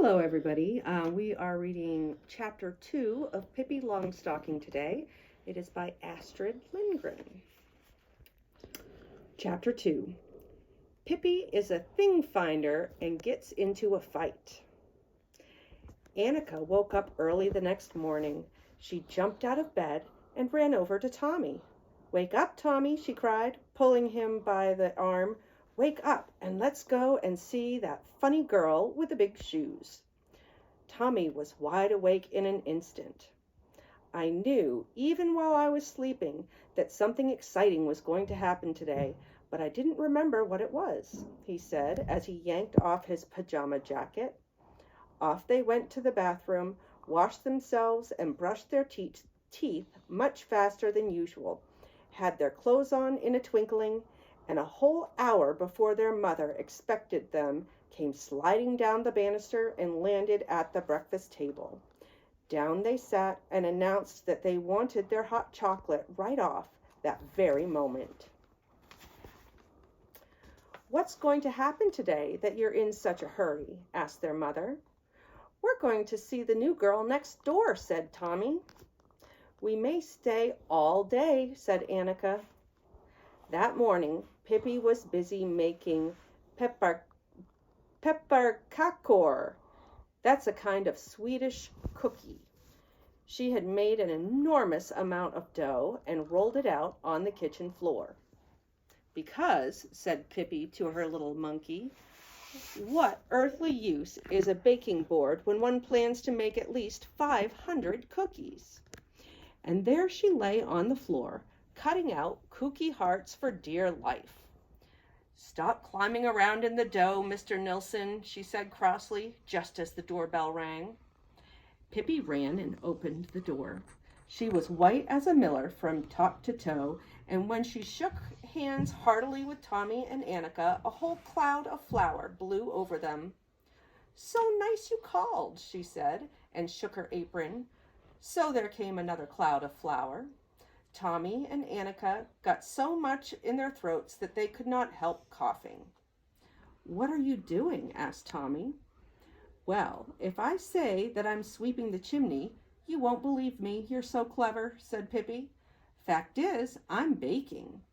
Hello, everybody. We are reading Chapter 2 of Pippi Longstocking today. It is by Astrid Lindgren. Chapter 2. Pippi is a thing finder and gets into a fight. Annika woke up early the next morning. She jumped out of bed and ran over to Tommy. "Wake up, Tommy," she cried, pulling him by the arm. "Wake up and let's go and see that funny girl with the big shoes." Tommy was wide awake in an instant. "I knew, even while I was sleeping, that something exciting was going to happen today, but I didn't remember what it was," he said as he yanked off his pajama jacket. Off they went to the bathroom, washed themselves and brushed their teeth much faster than usual, had their clothes on in a twinkling, and a whole hour before their mother expected them came sliding down the banister and landed at the breakfast table. Down they sat and announced that they wanted their hot chocolate right off that very moment. "What's going to happen today that you're in such a hurry?" asked their mother. "We're going to see the new girl next door," said Tommy. "We may stay all day," said Annika. That morning, Pippi was busy making pepparkakor. That's a kind of Swedish cookie. She had made an enormous amount of dough and rolled it out on the kitchen floor. "Because," said Pippi to her little monkey, "what earthly use is a baking board when one plans to make at least 500 cookies?" And there she lay on the floor, cutting out cookie hearts for dear life. "Stop climbing around in the dough, Mr. Nilsson," she said crossly, just as the doorbell rang. Pippi ran and opened the door. She was white as a miller from top to toe, and when she shook hands heartily with Tommy and Annika, a whole cloud of flour blew over them. "So nice you called," she said, and shook her apron. So there came another cloud of flour. Tommy and Annika got so much in their throats that they could not help coughing. "What are you doing?" asked Tommy. "Well, if I say that I'm sweeping the chimney, you won't believe me, you're so clever," said Pippi. "Fact is, I'm baking.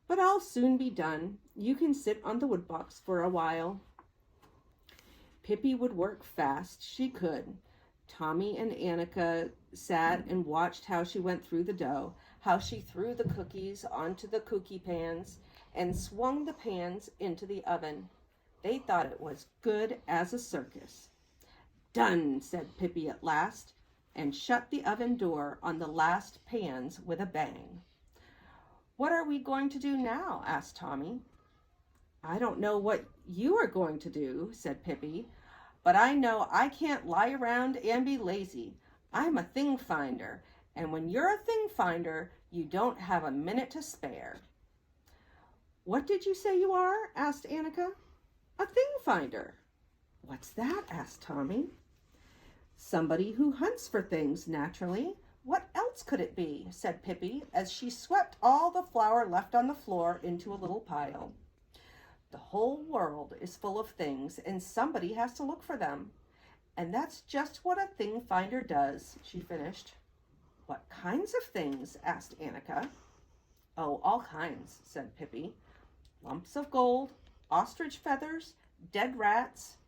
But I'll soon be done. You can sit on the woodbox for a while." Pippi would work fast, she could. Tommy and Annika sat and watched how she went through the dough, how she threw the cookies onto the cookie pans and swung the pans into the oven. They thought it was good as a circus. "Done," said Pippi at last, and shut the oven door on the last pans with a bang. "What are we going to do now?" asked Tommy. "I don't know what you are going to do," said Pippi, "but I know I can't lie around and be lazy. I'm a thing finder, and when you're a thing finder, you don't have a minute to spare." "What did you say you are?" asked Annika. "A thing finder." "What's that?" asked Tommy. "Somebody who hunts for things, naturally. What else could it be?" said Pippi, as she swept all the flour left on the floor into a little pile. "The whole world is full of things, and somebody has to look for them. And that's just what a thing finder does," she finished. "What kinds of things?" asked Annika. "Oh, all kinds," said Pippi. "Lumps of gold, ostrich feathers, dead rats,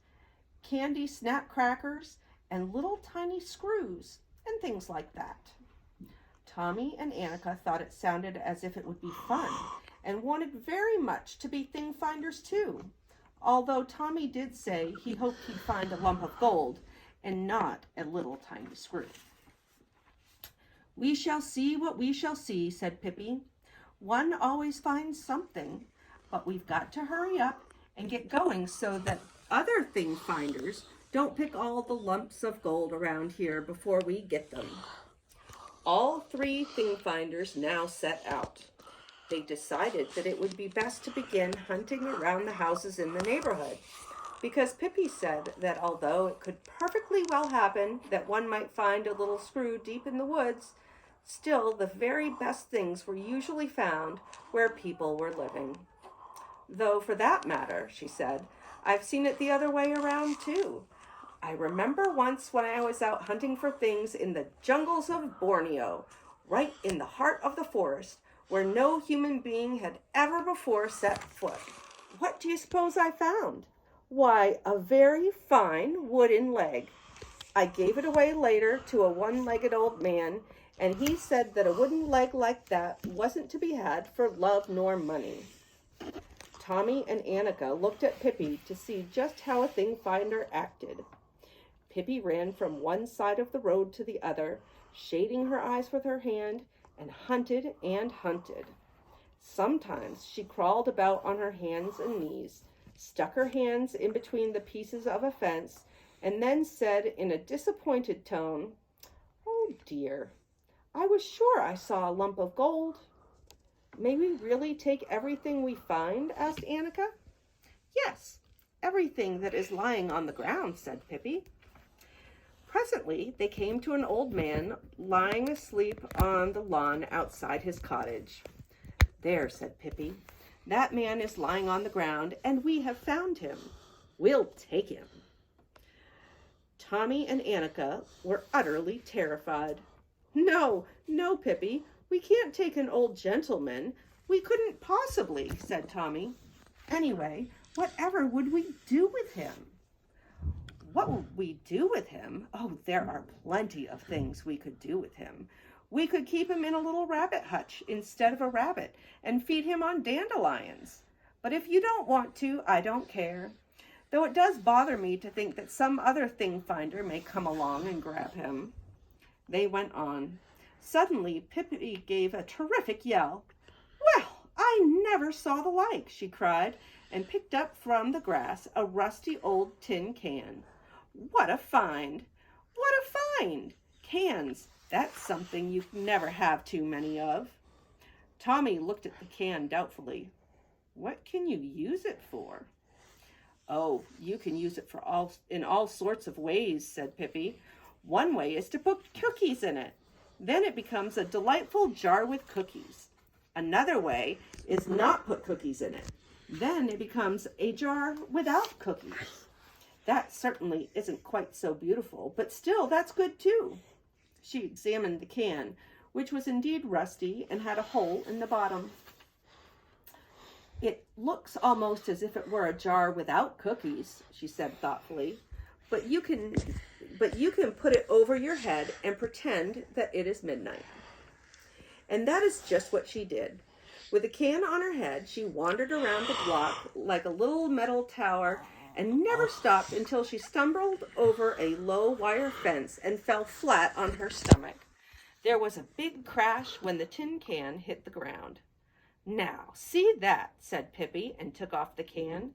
candy snap crackers, and little tiny screws, and things like that." Tommy and Annika thought it sounded as if it would be fun, and wanted very much to be thing finders too, although Tommy did say he hoped he'd find a lump of gold and not a little tiny screw. "We shall see what we shall see," said Pippi. "One always finds something, but we've got to hurry up and get going so that other thing finders don't pick all the lumps of gold around here before we get them." All three thing finders now set out. They decided that it would be best to begin hunting around the houses in the neighborhood, because Pippi said that although it could perfectly well happen that one might find a little screw deep in the woods, still the very best things were usually found where people were living. "Though for that matter," she said, "I've seen it the other way around too. I remember once when I was out hunting for things in the jungles of Borneo, right in the heart of the forest, where no human being had ever before set foot. What do you suppose I found? Why, a very fine wooden leg. I gave it away later to a one-legged old man, and he said that a wooden leg like that wasn't to be had for love nor money. Tommy and Annika looked at Pippi to see just how a thing finder acted. Pippi ran from one side of the road to the other, shading her eyes with her hand, and hunted and hunted. Sometimes she crawled about on her hands and knees, stuck her hands in between the pieces of a fence, and then said in a disappointed tone, "Oh dear, I was sure I saw a lump of gold." "May we really take everything we find?" asked Annika. "Yes, everything that is lying on the ground," said Pippi. Presently they came to an old man lying asleep on the lawn outside his cottage. "There," said Pippi, "that man is lying on the ground, and we have found him. We'll take him." Tommy and Annika were utterly terrified. "No, no, Pippi, we can't take an old gentleman. We couldn't possibly," said Tommy. "Anyway, whatever would we do with him?" "What would we do with him? Oh, there are plenty of things we could do with him. We could keep him in a little rabbit hutch instead of a rabbit and feed him on dandelions. But if you don't want to, I don't care. Though it does bother me to think that some other thing finder may come along and grab him." They went on. Suddenly, Pippi gave a terrific yell. "Well, I never saw the like," she cried, and picked up from the grass a rusty old tin can. "What a find! What a find! Cans, that's something you never have too many of." Tommy looked at the can doubtfully. "What can you use it for?" "Oh, you can use it in all sorts of ways," said Pippi. "One way is to put cookies in it. Then it becomes a delightful jar with cookies. Another way is not put cookies in it. Then it becomes a jar without cookies. That certainly isn't quite so beautiful, but still that's good too." She examined the can, which was indeed rusty and had a hole in the bottom. "It looks almost as if it were a jar without cookies," she said thoughtfully. But you can put it over your head and pretend that it is midnight." And that is just what she did. With the can on her head, she wandered around the block like a little metal tower and never stopped until she stumbled over a low wire fence and fell flat on her stomach. There was a big crash when the tin can hit the ground. "Now, see that," said Pippi, and took off the can.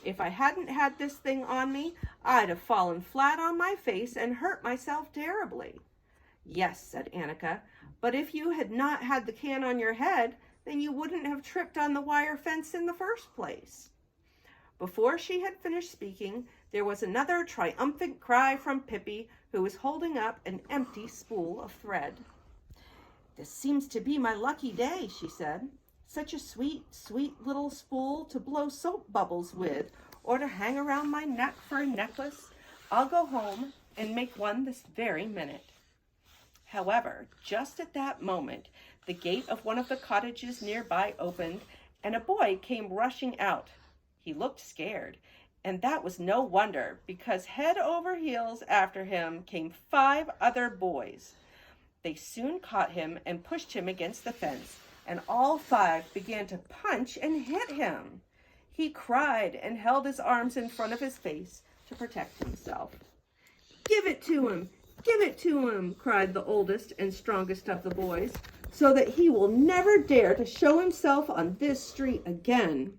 "If I hadn't had this thing on me, I'd have fallen flat on my face and hurt myself terribly." "Yes," said Annika, "but if you had not had the can on your head, then you wouldn't have tripped on the wire fence in the first place." Before she had finished speaking, there was another triumphant cry from Pippi, who was holding up an empty spool of thread. "This seems to be my lucky day," she said. "Such a sweet, sweet little spool to blow soap bubbles with, or to hang around my neck for a necklace. I'll go home and make one this very minute." However, just at that moment, the gate of one of the cottages nearby opened, and a boy came rushing out. He looked scared, and that was no wonder, because head over heels after him came 5 other boys. They soon caught him and pushed him against the fence, and all 5 began to punch and hit him. He cried and held his arms in front of his face to protect himself. "Give it to him! Give it to him!" cried the oldest and strongest of the boys, "so that he will never dare to show himself on this street again."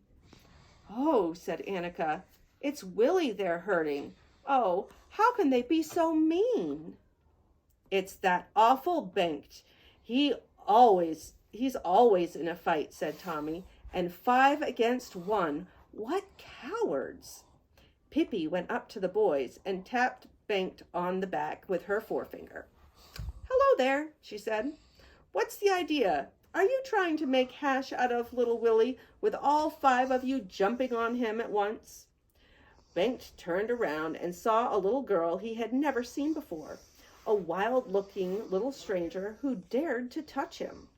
"Oh," said Annika, "it's Willie they're hurting. Oh, how can they be so mean?" "It's that awful Bengt. He's always in a fight," said Tommy, "and 5 against 1. What cowards!" Pippi went up to the boys and tapped Bengt on the back with her forefinger. "Hello there," she said. "What's the idea? Are you trying to make hash out of little Willie with all 5 of you jumping on him at once?" Bengt turned around and saw a little girl he had never seen before, a wild-looking little stranger who dared to touch him.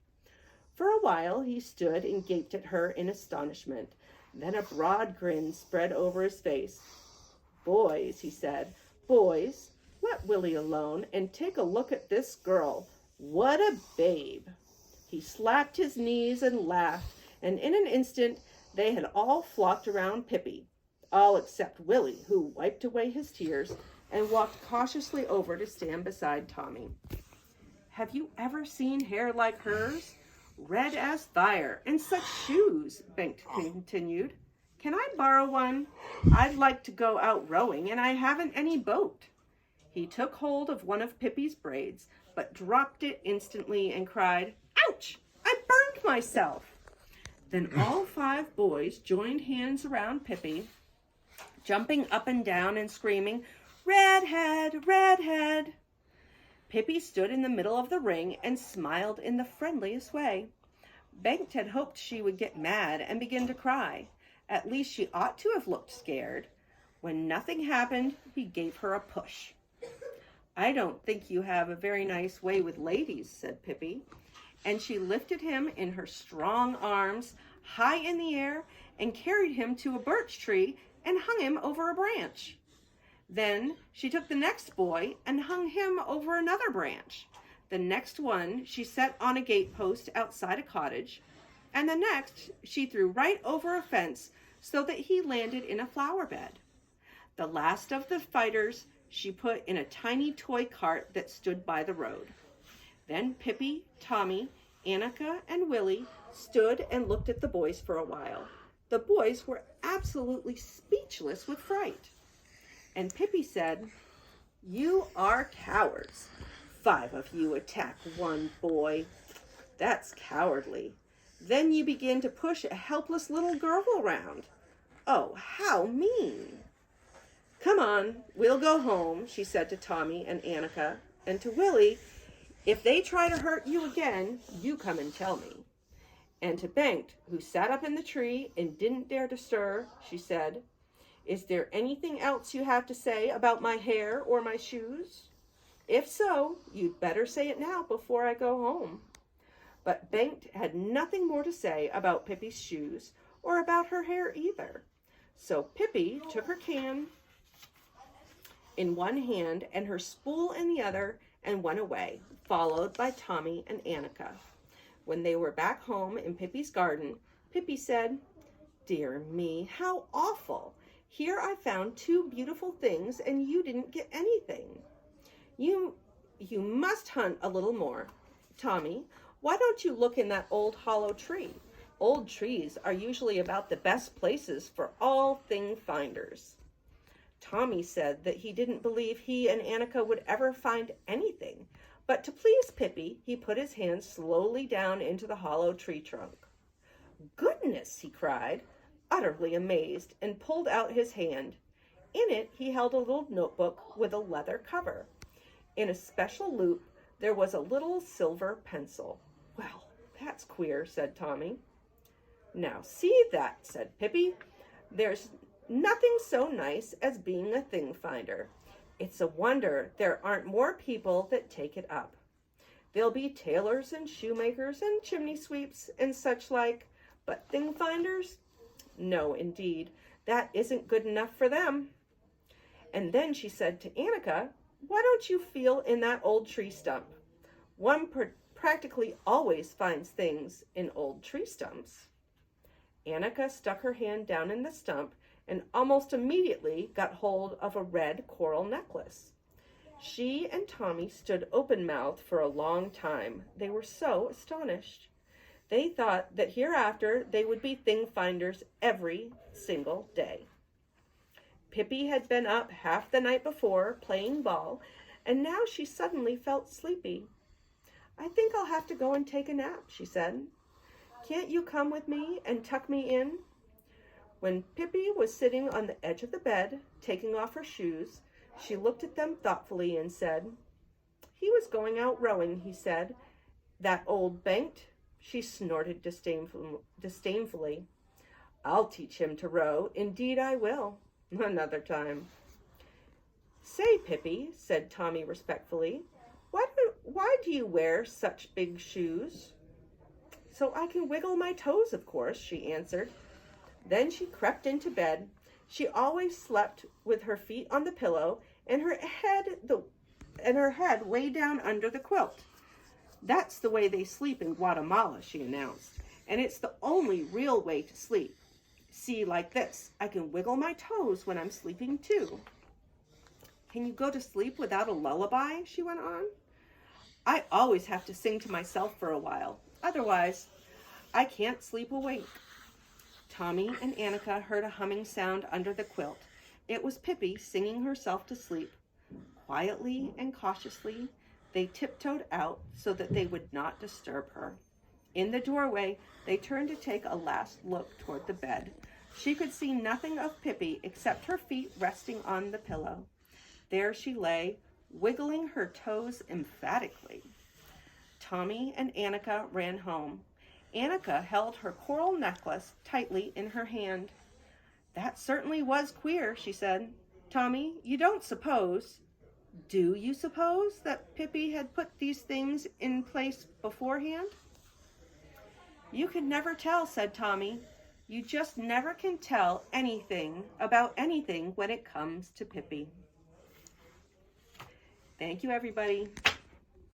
For a while he stood and gaped at her in astonishment. Then a broad grin spread over his face. "Boys," he said, "boys, let Willie alone and take a look at this girl. What a babe!" He slapped his knees and laughed, and in an instant they had all flocked around Pippi, all except Willie, who wiped away his tears and walked cautiously over to stand beside Tommy. "Have you ever seen hair like hers? Red as fire, and such shoes," Bengt continued. "Can I borrow one? I'd like to go out rowing, and I haven't any boat." He took hold of one of Pippi's braids, but dropped it instantly and cried, "Ouch! I burned myself!" Then all 5 boys joined hands around Pippi, jumping up and down and screaming, "Redhead! Redhead!" Pippi stood in the middle of the ring and smiled in the friendliest way. Bengt had hoped she would get mad and begin to cry. At least she ought to have looked scared. When nothing happened, he gave her a push. "I don't think you have a very nice way with ladies," said Pippi. And she lifted him in her strong arms high in the air and carried him to a birch tree and hung him over a branch. Then she took the next boy and hung him over another branch. The next one she set on a gatepost outside a cottage, and the next she threw right over a fence so that he landed in a flower bed. The last of the fighters she put in a tiny toy cart that stood by the road. Then Pippi, Tommy, Annika, and Willie stood and looked at the boys for a while. The boys were absolutely speechless with fright. And Pippi said, "You are cowards. 5 of you attack one boy. That's cowardly. Then you begin to push a helpless little girl around. Oh, how mean. Come on, we'll go home," she said to Tommy and Annika, and to Willie, "If they try to hurt you again, you come and tell me." And to Bengt, who sat up in the tree and didn't dare to stir, she said, "Is there anything else you have to say about my hair or my shoes? If so, you'd better say it now before I go home." But Bengt had nothing more to say about Pippi's shoes or about her hair either. So Pippi took her can in one hand and her spool in the other and went away, followed by Tommy and Annika. When they were back home in Pippi's garden, Pippi said, "Dear me, how awful. Here I found 2 beautiful things and you didn't get anything. You must hunt a little more. Tommy, why don't you look in that old hollow tree? Old trees are usually about the best places for all thing finders." Tommy said that he didn't believe he and Annika would ever find anything, but to please Pippi, he put his hand slowly down into the hollow tree trunk. "Goodness!" he cried, utterly amazed, and pulled out his hand. In it, he held a little notebook with a leather cover. In a special loop, there was a little silver pencil. "Well, that's queer," said Tommy. "Now see that," said Pippi. "There's nothing so nice as being a thing finder. It's a wonder there aren't more people that take it up. There'll be tailors and shoemakers and chimney sweeps and such like, but thing finders? No, indeed, that isn't good enough for them." And then she said to Annika, "Why don't you feel in that old tree stump? One practically always finds things in old tree stumps." Annika stuck her hand down in the stump and almost immediately got hold of a red coral necklace. She and Tommy stood open-mouthed for a long time. They were so astonished. They thought that hereafter they would be thing finders every single day. Pippi had been up half the night before playing ball, and now she suddenly felt sleepy. "I think I'll have to go and take a nap," she said. "Can't you come with me and tuck me in?" When Pippi was sitting on the edge of the bed, taking off her shoes, she looked at them thoughtfully and said, "He was going out rowing," he said. "That old Bengt." She snorted disdainfully. "I'll teach him to row. Indeed I will." Another time. Say, Pippi, said Tommy respectfully, why do you wear such big shoes? So I can wiggle my toes, of course, she answered. Then she crept into bed. She always slept with her feet on the pillow and her head way down under the quilt. That's the way they sleep in Guatemala, she announced, and it's the only real way to sleep. See, like this. I can wiggle my toes when I'm sleeping too. Can you go to sleep without a lullaby? She went on. I always have to sing to myself for a while. Otherwise, I can't sleep awake. Tommy and Annika heard a humming sound under the quilt. It was Pippi singing herself to sleep. Quietly and cautiously, they tiptoed out so that they would not disturb her. In the doorway, they turned to take a last look toward the bed. She could see nothing of Pippi except her feet resting on the pillow. There she lay, wiggling her toes emphatically. Tommy and Annika ran home. Annika held her coral necklace tightly in her hand. That certainly was queer, she said. Tommy, you don't suppose, do you suppose that Pippi had put these things in place beforehand? You can never tell, said Tommy. You just never can tell anything about anything when it comes to Pippi. Thank you, everybody.